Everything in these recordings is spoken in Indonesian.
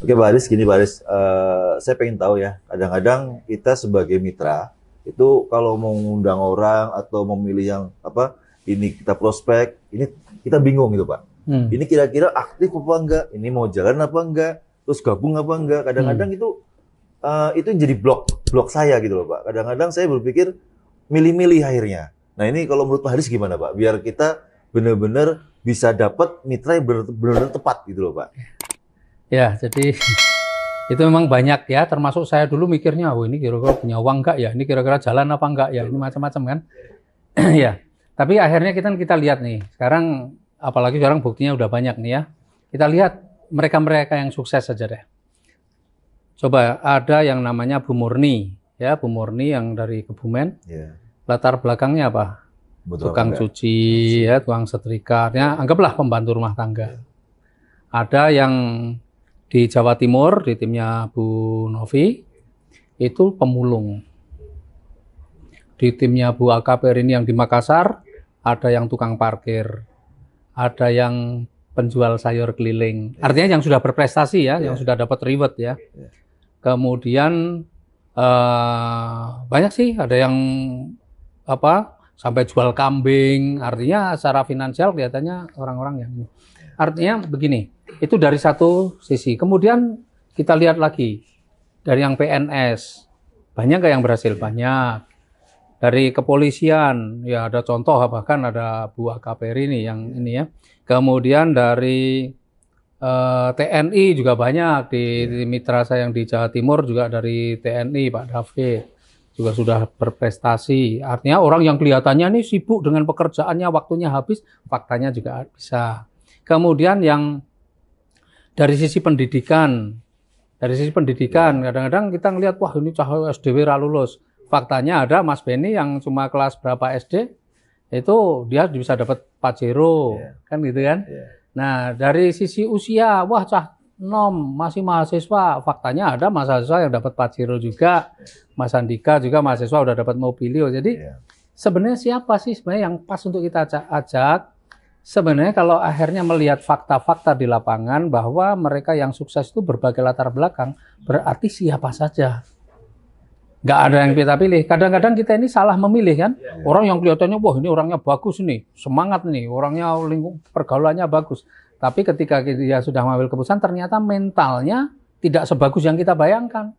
Oke Pak Aris, gini Pak Aris, saya pengen tahu ya, kadang-kadang kita sebagai mitra, itu kalau mau ngundang orang atau memilih yang apa, ini kita prospek, ini kita bingung gitu Pak. Ini kira-kira aktif apa enggak, ini mau jalan apa enggak, terus gabung apa enggak, kadang-kadang itu jadi blok saya gitu loh Pak. Kadang-kadang saya berpikir milih-milih akhirnya. Nah ini kalau menurut Pak Haris gimana Pak? Biar kita benar-benar bisa dapat mitra yang benar-benar tepat gitu loh Pak. Ya, jadi itu memang banyak ya, termasuk saya dulu mikirnya, oh ini kira-kira punya uang enggak ya, ini kira-kira jalan apa enggak ya, ini macam-macam kan. Ya, tapi akhirnya kita lihat nih, sekarang apalagi sekarang buktinya udah banyak nih ya. Kita lihat mereka-mereka yang sukses saja deh. Coba ada yang namanya Bu Murni, ya Bu Murni yang dari Kebumen. Yeah. Latar belakangnya apa? Tukang cuci, ya, tukang setrika, ya, anggaplah pembantu rumah tangga. Ada yang di Jawa Timur, di timnya Bu Novi, itu pemulung. Di timnya Bu Akaper ini yang di Makassar, ada yang tukang parkir, ada yang penjual sayur keliling. Artinya yang sudah berprestasi ya, yang sudah dapat reward ya. Kemudian banyak sih, ada yang sampai jual kambing. Artinya secara finansial kelihatannya orang-orang yang ini. Artinya begini, itu dari satu sisi. Kemudian kita lihat lagi dari yang PNS, banyak nggak yang berhasil? Banyak. Dari kepolisian, ya ada contoh, bahkan ada Bu AKPR ini yang ini ya. Kemudian dari TNI juga banyak, di mitra saya yang di Jawa Timur juga dari TNI, Pak David juga sudah berprestasi. Artinya orang yang kelihatannya nih sibuk dengan pekerjaannya, waktunya habis, faktanya juga bisa. Kemudian yang dari sisi pendidikan, kadang-kadang kita ngelihat, wah ini cahaya SDW lulus. Faktanya ada Mas Beni yang cuma kelas berapa SD, itu dia bisa dapat Pajero, kan gitu kan. Nah dari sisi usia, wah cah nom masih mahasiswa, faktanya ada mahasiswa yang dapat Pajero juga, Mas Andika juga mahasiswa udah dapat Mobilio. Jadi sebenarnya siapa sih sebenarnya yang pas untuk kita ajak? Sebenarnya kalau akhirnya melihat fakta-fakta di lapangan bahwa mereka yang sukses itu berbagai latar belakang, berarti siapa saja. Nggak ada yang kita pilih. Kadang-kadang kita ini salah memilih kan. Orang yang kelihatannya, wah ini orangnya bagus nih, semangat nih, orangnya lingkup pergaulannya bagus. Tapi ketika dia sudah mengambil keputusan, ternyata mentalnya tidak sebagus yang kita bayangkan.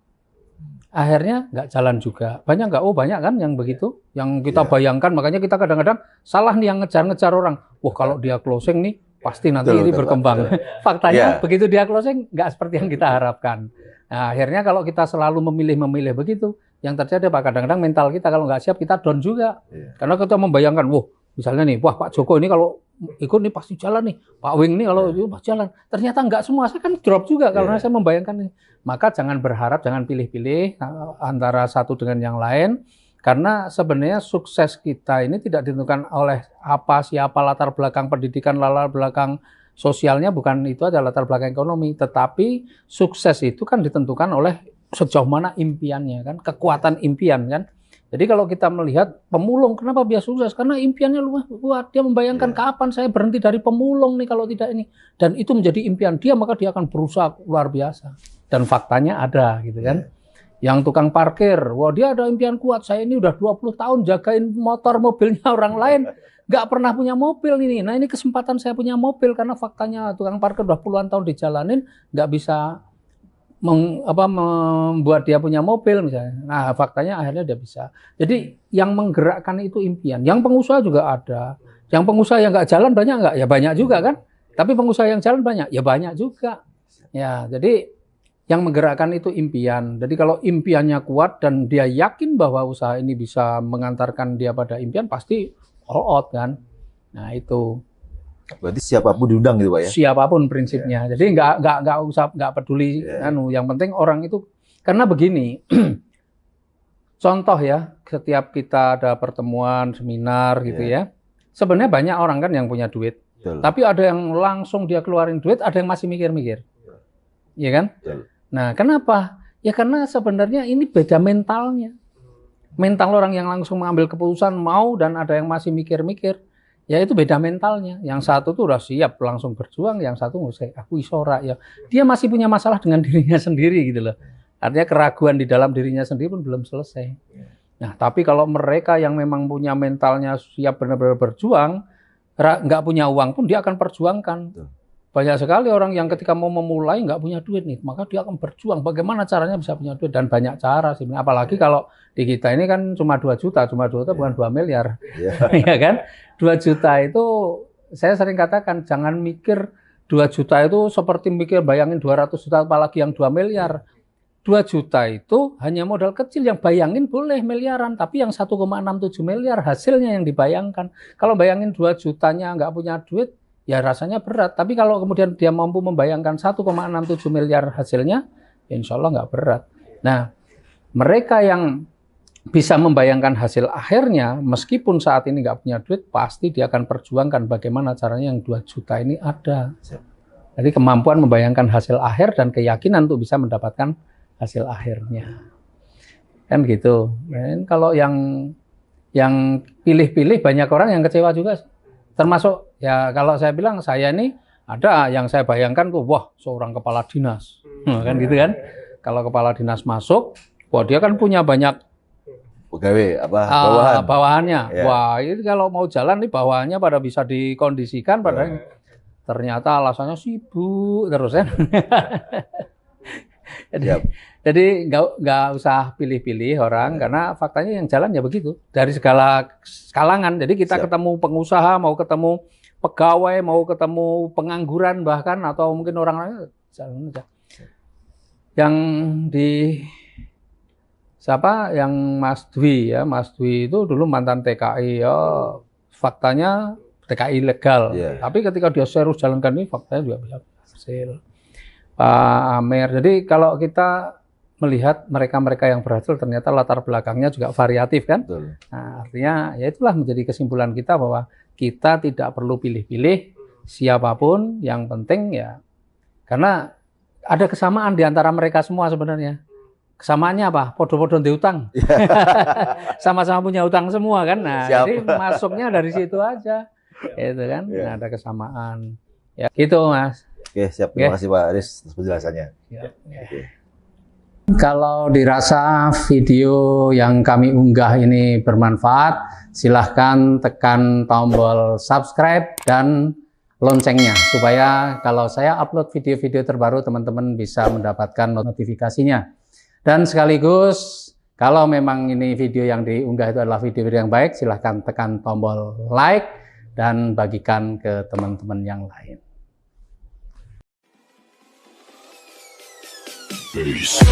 Akhirnya nggak jalan juga. Banyak nggak? Oh banyak kan yang begitu, yang kita bayangkan. Makanya kita kadang-kadang salah nih yang ngejar-ngejar orang. Wah kalau dia closing nih, pasti nanti ini berkembang. Faktanya begitu dia closing, nggak seperti yang kita harapkan. Nah, akhirnya kalau kita selalu memilih begitu, yang terjadi apa? Kadang-kadang mental kita kalau nggak siap, kita down juga. Karena kita membayangkan, wah misalnya nih, wah Pak Joko ini kalau ikut nih pasti jalan nih, Pak Wing nih kalau itu pasti jalan. Ternyata nggak semua, saya kan drop juga karena saya membayangkan ini. Maka jangan berharap, jangan pilih-pilih antara satu dengan yang lain. Karena sebenarnya sukses kita ini tidak ditentukan oleh siapa latar belakang pendidikan, latar belakang sosialnya, bukan itu aja latar belakang ekonomi. Tetapi sukses itu kan ditentukan oleh sejauh mana impiannya kan, kekuatan impian kan. Jadi kalau kita melihat pemulung, kenapa dia sukses? Karena impiannya luas, dia membayangkan kapan saya berhenti dari pemulung nih kalau tidak ini. Dan itu menjadi impian dia, maka dia akan berusaha luar biasa. Dan faktanya ada gitu kan. Yang tukang parkir, wah dia ada impian kuat, saya ini udah 20 tahun jagain motor mobilnya orang lain, nggak pernah punya mobil ini. Nah ini kesempatan saya punya mobil, karena faktanya tukang parkir udah puluhan tahun dijalanin, nggak bisa membuat dia punya mobil misalnya. Nah faktanya akhirnya dia bisa. Jadi yang menggerakkan itu impian. Yang pengusaha juga ada. Yang pengusaha yang nggak jalan banyak nggak? Ya banyak juga kan. Tapi pengusaha yang jalan banyak? Ya banyak juga. Ya jadi yang menggerakkan itu impian. Jadi kalau impiannya kuat dan dia yakin bahwa usaha ini bisa mengantarkan dia pada impian, pasti all out kan. Nah itu. Berarti siapapun diundang gitu Pak ya? Siapapun prinsipnya. Jadi nggak peduli. Yang penting orang itu, karena begini, contoh ya, setiap kita ada pertemuan, seminar gitu ya, sebenarnya banyak orang kan yang punya duit. Tapi ada yang langsung dia keluarin duit, ada yang masih mikir-mikir. Iya kan? Nah kenapa? Ya karena sebenarnya ini beda mentalnya. Mental orang yang langsung mengambil keputusan mau, dan ada yang masih mikir-mikir. ya itu beda mentalnya. Yang satu tuh udah siap langsung berjuang, yang satu aku isora ya. Dia masih punya masalah dengan dirinya sendiri gitu loh. Artinya keraguan di dalam dirinya sendiri pun belum selesai. Nah, tapi kalau mereka yang memang punya mentalnya siap benar-benar berjuang, nggak punya uang pun dia akan perjuangkan. Banyak sekali orang yang ketika mau memulai nggak punya duit nih, maka dia akan berjuang. Bagaimana caranya bisa punya duit? Dan banyak cara sih. Apalagi kalau di kita ini kan cuma 2 juta bukan 2 miliar. Ya kan? 2 juta itu saya sering katakan jangan mikir 2 juta itu seperti mikir bayangin 200 juta apalagi yang 2 miliar. 2 juta itu hanya modal kecil yang bayangin boleh miliaran, tapi yang 1,67 miliar hasilnya yang dibayangkan. Kalau bayangin 2 jutanya nggak punya duit, ya rasanya berat. Tapi kalau kemudian dia mampu membayangkan 1,67 miliar hasilnya, ya insya Allah nggak berat. Nah, mereka yang bisa membayangkan hasil akhirnya, meskipun saat ini nggak punya duit, pasti dia akan perjuangkan bagaimana caranya yang 2 juta ini ada. Jadi kemampuan membayangkan hasil akhir dan keyakinan untuk bisa mendapatkan hasil akhirnya. Kan gitu. Dan kalau yang pilih-pilih banyak orang yang kecewa juga. Termasuk ya kalau saya bilang saya ini ada yang saya bayangkan tuh wah seorang kepala dinas. Kan gitu kan. Kalau kepala dinas masuk, wah dia kan punya banyak pegawai bawahannya. Ya. Wah, ini kalau mau jalan nih bawahannya pada bisa dikondisikan padahal ternyata alasannya sibuk terus kan. Jadi nggak usah pilih-pilih orang karena faktanya yang jalan ya begitu dari segala kalangan. Jadi kita ketemu pengusaha, mau ketemu pegawai, mau ketemu pengangguran bahkan atau mungkin orang lain jalan aja. Yang di siapa? Yang Mas Dwi ya, Mas Dwi itu dulu mantan TKI ya. Faktanya TKI legal. Tapi ketika dia serius jalankan ini faktanya juga bisa berhasil. Pak Amer. Jadi kalau kita melihat mereka-mereka yang berhasil ternyata latar belakangnya juga variatif kan. Betul. Nah, artinya ya itulah menjadi kesimpulan kita bahwa kita tidak perlu pilih-pilih siapapun, yang penting ya karena ada kesamaan di antara mereka semua sebenarnya. Kesamaannya apa? Podo-podo diutang. Sama-sama punya utang semua kan. Nah, jadi masuknya dari situ aja. Itu kan. Nah, ada kesamaan. Ya, gitu Mas. Oke, siap. Terima kasih Pak Aris atas penjelasannya. Kalau dirasa video yang kami unggah ini bermanfaat, silahkan tekan tombol subscribe dan loncengnya supaya kalau saya upload video-video terbaru teman-teman bisa mendapatkan notifikasinya. Dan sekaligus kalau memang ini video yang diunggah itu adalah video-video yang baik, silahkan tekan tombol like dan bagikan ke teman-teman yang lain. Peace.